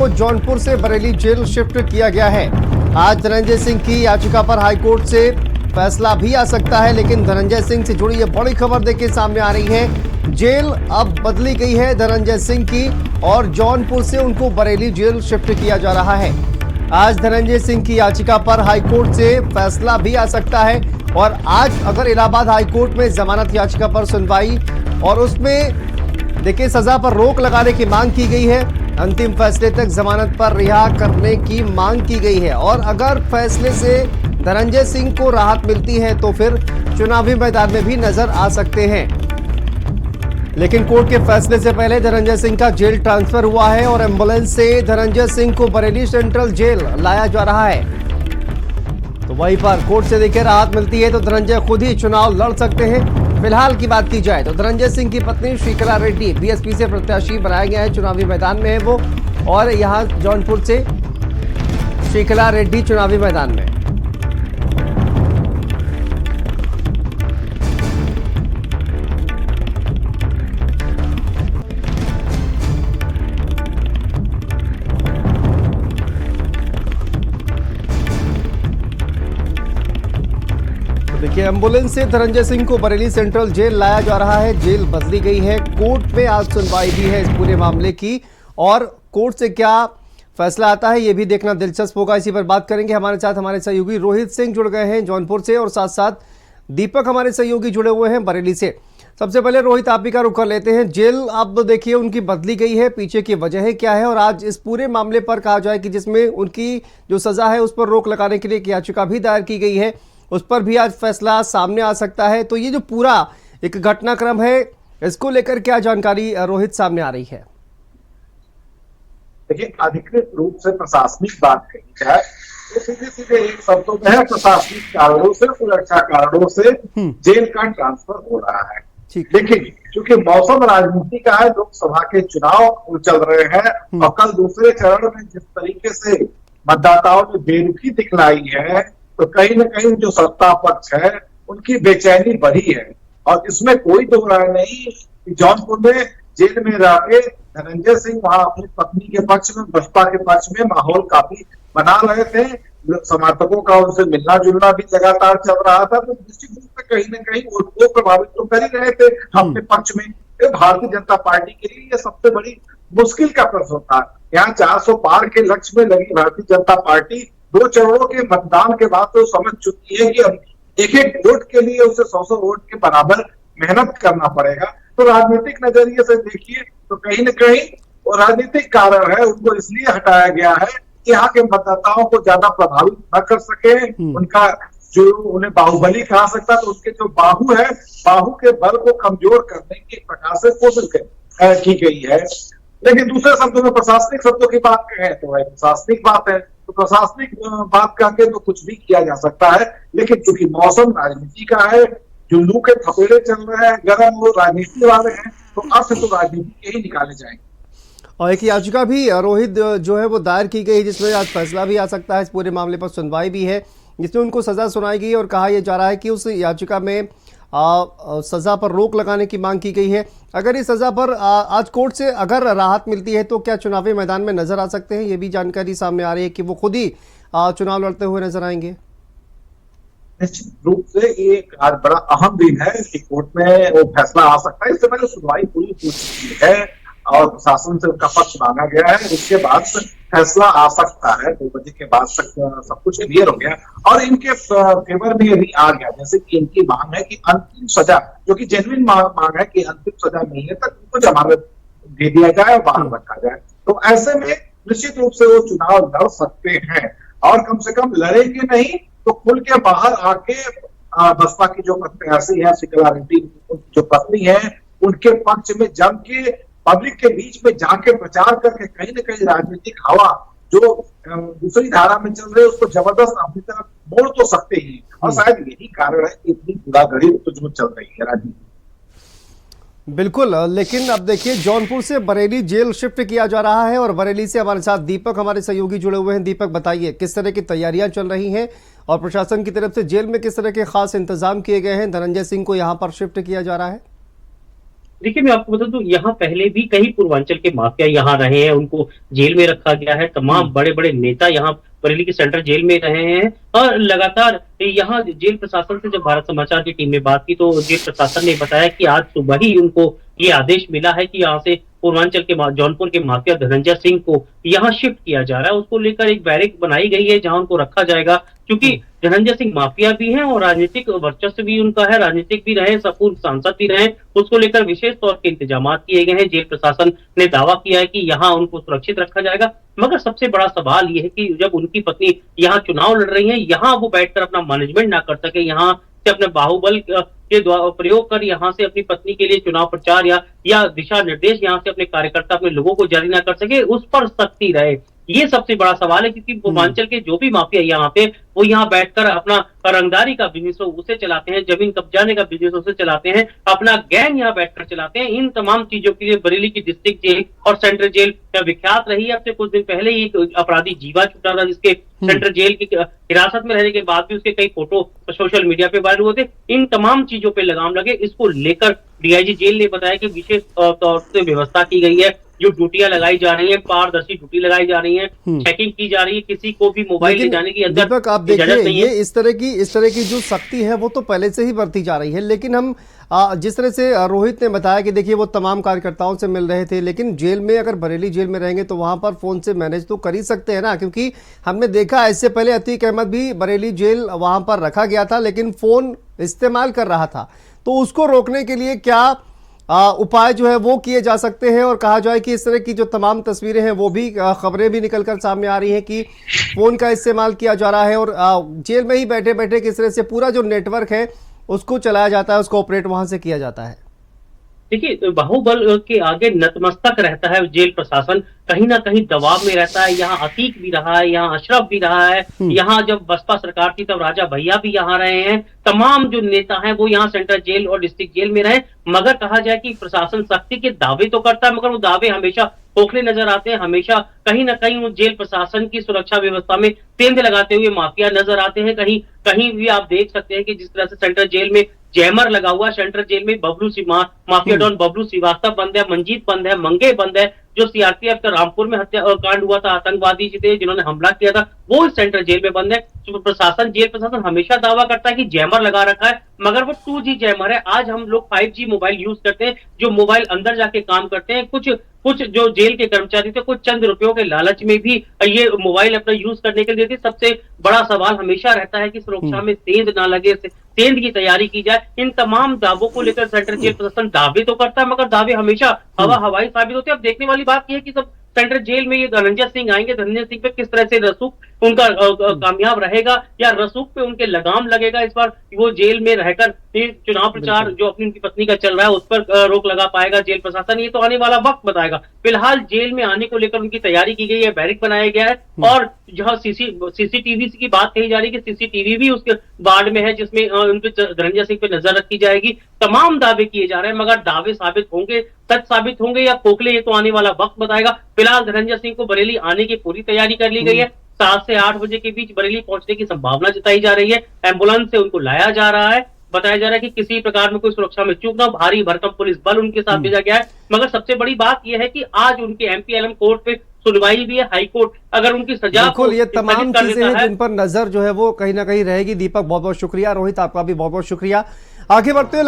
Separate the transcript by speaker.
Speaker 1: को जौनपुर से Bareilly jail shift किया गया है। आज धनंजय सिंह की याचिका पर हाईकोर्ट से फैसला भी आ सकता है, लेकिन धनंजय सिंह से जुड़ी ये बड़ी खबर देखिए सामने आ रही है। जेल अब बदली गई है धनंजय सिंह की और जौनपुर से उनको बरेली जेल शिफ्ट किया जा रहा है। आज धनंजय सिंह की याचिका पर हाईकोर्ट से फैसला भी आ सकता है और आज अगर इलाहाबाद हाईकोर्ट में जमानत याचिका पर सुनवाई और उसमें देखिए सजा पर रोक लगाने की मांग की गई है, अंतिम फैसले तक जमानत पर रिहा करने की मांग की गई है और अगर फैसले से धनंजय सिंह को राहत मिलती है तो फिर चुनावी मैदान में भी नजर आ सकते हैं। लेकिन कोर्ट के फैसले से पहले धनंजय सिंह का जेल ट्रांसफर हुआ है और एम्बुलेंस से धनंजय सिंह को बरेली सेंट्रल जेल लाया जा रहा है। तो वहीं पर कोर्ट से देखिए राहत मिलती है तो धनंजय खुद ही चुनाव लड़ सकते हैं। फिलहाल की बात की जाए तो धनंजय सिंह की पत्नी श्रीकला रेड्डी बीएसपी से प्रत्याशी बनाया गया है, चुनावी मैदान में है वो, और यहां जौनपुर से श्रीकला रेड्डी चुनावी मैदान में। देखिए एम्बुलेंस से धनंजय सिंह को बरेली सेंट्रल जेल लाया जा रहा है। जेल बदली गई है। कोर्ट में आज सुनवाई भी है इस पूरे मामले की और कोर्ट से क्या फैसला आता है ये भी देखना दिलचस्प होगा। इसी पर बात करेंगे। हमारे साथ हमारे सहयोगी रोहित सिंह जुड़ गए हैं जौनपुर से और साथ साथ दीपक हमारे सहयोगी जुड़े हुए हैं बरेली से। सबसे पहले रोहित आप ही का रुख कर लेते हैं। जेल अब देखिए उनकी बदली गई है, पीछे की वजह क्या है और आज इस पूरे मामले पर कहा जाए कि जिसमें उनकी जो सजा है उस पर रोक लगाने के लिए एक याचिका भी दायर की गई है, उस पर भी आज फैसला सामने आ सकता है। तो ये जो पूरा एक घटनाक्रम है इसको लेकर क्या जानकारी रोहित सामने आ रही है?
Speaker 2: देखिए अधिकृत रूप से प्रशासनिक बात कही जाए तो सीधे सीधे एक शब्दों में है प्रशासनिक कारणों से, सुरक्षा कारणों से जेल का ट्रांसफर हो रहा है। लेकिन क्योंकि मौसम राजनीति का है, लोकसभा के चुनाव चल रहे हैं और कल दूसरे चरण में जिस तरीके से मतदाताओं ने बेरुखी दिखलाई है तो कहीं न कहीं जो सत्ता पक्ष है उनकी बेचैनी बढ़ी है और इसमें कोई दो राय नहीं कि जौनपुर में जेल में रह के धनंजय सिंह वहां अपनी पत्नी के पक्ष में, बसपा के पक्ष में माहौल काफी बना रहे थे। समर्थकों का उनसे मिलना जुलना भी लगातार चल रहा था, तो निश्चित रूप से कहीं न कहीं वो प्रभावित तो कर ही रहे थे अपने पक्ष में। भारतीय जनता पार्टी के लिए यह सबसे बड़ी मुश्किल का प्रश्न था। यहाँ 400 पार के लक्ष्य में लगी भारतीय जनता पार्टी 2 चरणों के मतदान के बाद तो समझ चुकी है कि अब एक एक वोट के लिए उसे 100 वोट के बराबर मेहनत करना पड़ेगा। तो राजनीतिक नजरिए से देखिए तो कहीं न कहीं वो राजनीतिक कारण है, उनको इसलिए हटाया गया है कि यहाँ के मतदाताओं को ज्यादा प्रभावित न कर सके। उनका जो उन्हें बाहुबली कहा सकता तो उनके जो बाहु है, बाहु के बल को कमजोर करने की एक प्रकार से कोशिश की गई है। लेकिन दूसरे शब्दों में प्रशासनिक शब्दों की बात करें तो वह प्रशासनिक बात है, तो प्रशासनिक बात करके तो कुछ भी किया जा सकता है। लेकिन चूंकि मौसम राजनीति का है, जो लू के थपेड़े चल रहे हैं, गर्म वो राजनीति वाले हैं, तो अब से तो राजनीति के ही निकाले जाएंगे।
Speaker 1: और एक याचिका भी रोहित जो है वो दायर की गई जिसमें आज फैसला भी आ सकता है। इस पूरे मामले पर सुनवाई भी है जिसमें उनको सजा सुनाई गई और कहा यह जा रहा है कि उस याचिका में सजा पर रोक लगाने की मांग की गई है। अगर इस सजा पर आज कोर्ट से अगर राहत मिलती है तो क्या चुनावी मैदान में नजर आ सकते हैं? ये भी जानकारी सामने आ रही है कि वो खुद ही चुनाव लड़ते हुए नजर आएंगे।
Speaker 2: निश्चित रूप से ये एक आज बड़ा अहम दिन है कि कोर्ट में वो फैसला आ सकता है। इससे पहले सुनवाई पूरी हो चुकी है और प्रशासन से उनका पक्ष मांगा गया है, उसके बाद फैसला आ सकता है। 2 बजे के बाद तक सब कुछ क्लियर हो गया और इनके फेवर में यदि आ गया, जैसे कि इनकी मांग है कि अंतिम सजा, जो कि जेन्युइन मांग है कि अंतिम सजा मिलने तक उनको जमानत दे दिया जाए और बाहर रखा जाए, तो ऐसे में निश्चित रूप से वो चुनाव लड़ सकते हैं और कम से कम लड़ेंगे नहीं तो खुल के बाहर आके बसपा की जो प्रत्याशी है श्रीकला रेड्डी जो पत्नी है उनके पक्ष में जम के पब्लिक के बीच में जाके प्रचार करके कहीं न कहीं राजनीतिक हवा जो दूसरी धारा में चल रही है उसको जबरदस्त अपनी तरफ मोड़ तो सकते ही, और शायद यही कारण है कि इतनी गुदागढ़ी तो जो चल रही है राजनीति।
Speaker 1: बिल्कुल, लेकिन अब देखिए जौनपुर से बरेली जेल शिफ्ट किया जा रहा है और बरेली से हमारे साथ दीपक हमारे सहयोगी जुड़े हुए हैं। दीपक बताइए किस तरह की तैयारियां चल रही हैं और प्रशासन की तरफ से जेल में किस तरह के खास इंतजाम किए गए हैं? धनंजय सिंह को यहां पर शिफ्ट किया जा रहा है।
Speaker 3: देखिए, मैं आपको बता दूं, यहाँ पहले भी कई पूर्वांचल के माफिया यहाँ रहे हैं, उनको जेल में रखा गया है। तमाम बड़े बड़े नेता यहाँ बरेली की सेंट्रल जेल में रहे हैं और लगातार यहाँ जेल प्रशासन से जब भारत समाचार की टीम ने बात की तो जेल प्रशासन ने बताया कि आज सुबह ही उनको ये आदेश मिला है कि यहाँ से पूर्वांचल के जौनपुर के माफिया धनंजय सिंह को यहाँ शिफ्ट किया जा रहा है। उसको लेकर एक बैरक बनाई गई है जहां उनको रखा जाएगा, क्योंकि धनंजय सिंह माफिया भी हैं और राजनीतिक वर्चस्व भी उनका है, राजनीतिक भी रहे, पूर्व सांसद भी रहे। उसको लेकर विशेष तौर के इंतजाम किए गए हैं। जेल प्रशासन ने दावा किया है कि यहाँ उनको सुरक्षित रखा जाएगा। मगर सबसे बड़ा सवाल यह है कि जब उनकी पत्नी यहाँ चुनाव लड़ रही है, यहाँ वो बैठकर अपना मैनेजमेंट ना कर सके, यहाँ से अपने बाहुबल के प्रयोग कर यहाँ से अपनी पत्नी के लिए चुनाव प्रचार या दिशा निर्देश यहाँ से अपने कार्यकर्ता अपने लोगों को जारी ना कर सके, उस पर सख्ती रहे। ये सबसे बड़ा सवाल है, क्योंकि पूर्वांचल के जो भी माफिया यहाँ पे वो यहाँ बैठकर अपना रंगदारी का बिजनेस उसे चलाते हैं, जमीन कब्जाने का बिजनेस उसे चलाते हैं, अपना गैंग यहाँ बैठकर चलाते हैं। इन तमाम चीजों के लिए बरेली की डिस्ट्रिक्ट जेल और सेंट्रल जेल विख्यात रही है। अब से कुछ दिन पहले ही एक अपराधी जीवा छूटा था, जिसके सेंट्रल जेल की हिरासत में रहने के बाद भी उसके कई फोटो सोशल मीडिया पे वायरल हुए थे। इन तमाम चीजों पे लगाम लगे, इसको लेकर डीआईजी जेल ने बताया कि विशेष तौर से व्यवस्था की गई है, जो ड्यूटियां लगाई जा रही है, पारदर्शी ड्यूटी लगाई जा रही है, चेकिंग की जा रही है, किसी को भी मोबाइल ले जाने की अंदर
Speaker 1: दीपक आप देखिए, ये इस तरह की जो सख्ती है वो तो पहले से ही बरती जा रही है। लेकिन हम जिस तरह से रोहित ने बताया कि देखिए वो तमाम कार्यकर्ताओं से मिल रहे थे, लेकिन जेल में अगर बरेली जेल में रहेंगे तो वहां पर फोन से मैनेज तो कर ही सकते हैं ना, क्योंकि हमने देखा इससे पहले अतीक अहमद भी बरेली जेल वहां पर रखा गया था लेकिन फोन इस्तेमाल कर रहा था। तो उसको रोकने के लिए क्या उपाय जो है वो किए जा सकते हैं? और कहा जाए कि इस तरह की जो तमाम तस्वीरें हैं वो भी खबरें भी निकलकर सामने आ रही हैं कि फोन का इस्तेमाल किया जा रहा है और जेल में ही बैठे बैठे किस तरह से पूरा जो नेटवर्क है उसको चलाया जाता है, उसको ऑपरेट वहां से किया जाता है।
Speaker 3: देखिए, बाहुबल के आगे नतमस्तक रहता है जेल प्रशासन, कहीं ना कहीं दबाव में रहता है। यहाँ अतीक भी रहा है, यहाँ अशरफ भी रहा है, यहाँ जब बसपा सरकार थी तब राजा भैया भी यहाँ रहे हैं। तमाम जो नेता हैं वो यहाँ सेंट्रल जेल और डिस्ट्रिक्ट जेल में रहे। मगर कहा जाए कि प्रशासन सख्ती के दावे तो करता है, मगर वो दावे हमेशा खोखले नजर आते हैं। हमेशा कहीं ना कहीं वो जेल प्रशासन की सुरक्षा व्यवस्था में तेंद लगाते हुए माफिया नजर आते हैं। कहीं कहीं भी आप देख सकते हैं कि जिस तरह से सेंट्रल जेल में जैमर लगा हुआ, सेंट्रल जेल में बबलू माफिया डॉन बबलू श्रीवास्तव बंद है, मंजीत बंद है, मंगे बंद है। जो सीआरपीएफ का रामपुर में हत्या कांड हुआ था, आतंकवादी थे जिन्होंने हमला किया था, वो सेंट्रल जेल में बंद है। जेल प्रशासन हमेशा दावा करता है कि जैमर लगा रखा है, मगर वो 2G जैमर है। आज हम लोग 5G मोबाइल यूज करते हैं, जो मोबाइल अंदर जाके काम करते हैं। कुछ जो जेल के कर्मचारी थे, कुछ चंद रुपयों के लालच में भी ये मोबाइल अपना यूज करने के लिए थे। सबसे बड़ा सवाल हमेशा रहता है कि सुरक्षा में सेंध ना लगे, सेंध की तैयारी की जाए। इन तमाम दावों को लेकर सेंट्रल जेल प्रशासन दावे तो करता है, मगर दावे हमेशा हवाई साबित होते हैं। अब देखने वाली बात यह है कि सब सेंट्रल जेल में ये धनंजय सिंह आएंगे, धनंजय सिंह पे किस तरह से रसूख उनका कामयाब रहेगा या रसूख पे उनके लगाम लगेगा। इस बार वो जेल में रहकर चुनाव प्रचार जो अपनी उनकी पत्नी का चल रहा है उस पर रोक लगा पाएगा जेल प्रशासन, ये तो आने वाला वक्त बताएगा। फिलहाल जेल में आने को लेकर उनकी तैयारी की गई है, बैरिक बनाया गया है। और जहां सीसीटीवी की बात कही जा रही है कि सीसीटीवी भी उसके वार्ड में है, जिसमें उन पे धनंजय सिंह पे नजर रखी जाएगी। तमाम दावे किए जा रहे हैं, मगर दावे साबित होंगे, सच साबित होंगे या खोखले, ये तो आने वाला वक्त बताएगा। फिलहाल धनंजय सिंह को बरेली आने की पूरी तैयारी कर ली गई है। 7 से 8 बजे के बीच बरेली पहुंचने की संभावना जताई जा रही है। एम्बुलेंस से उनको लाया जा रहा है। बताया जा रहा है कि किसी प्रकार में कोई सुरक्षा में चूक ना, भारी भरकम पुलिस बल उनके साथ भेजा गया है। मगर सबसे बड़ी बात यह है कि आज उनके एमपीएलएम कोर्ट पे सुनवाई भी है, हाई कोर्ट अगर उनकी सजा
Speaker 1: बिल्कुल ये तमाम चीजें हैं जिन पर नजर जो है वो कहीं ना कहीं रहेगी। दीपक बहुत बहुत शुक्रिया, रोहित आपका भी बहुत बहुत शुक्रिया। आगे बढ़ते हुए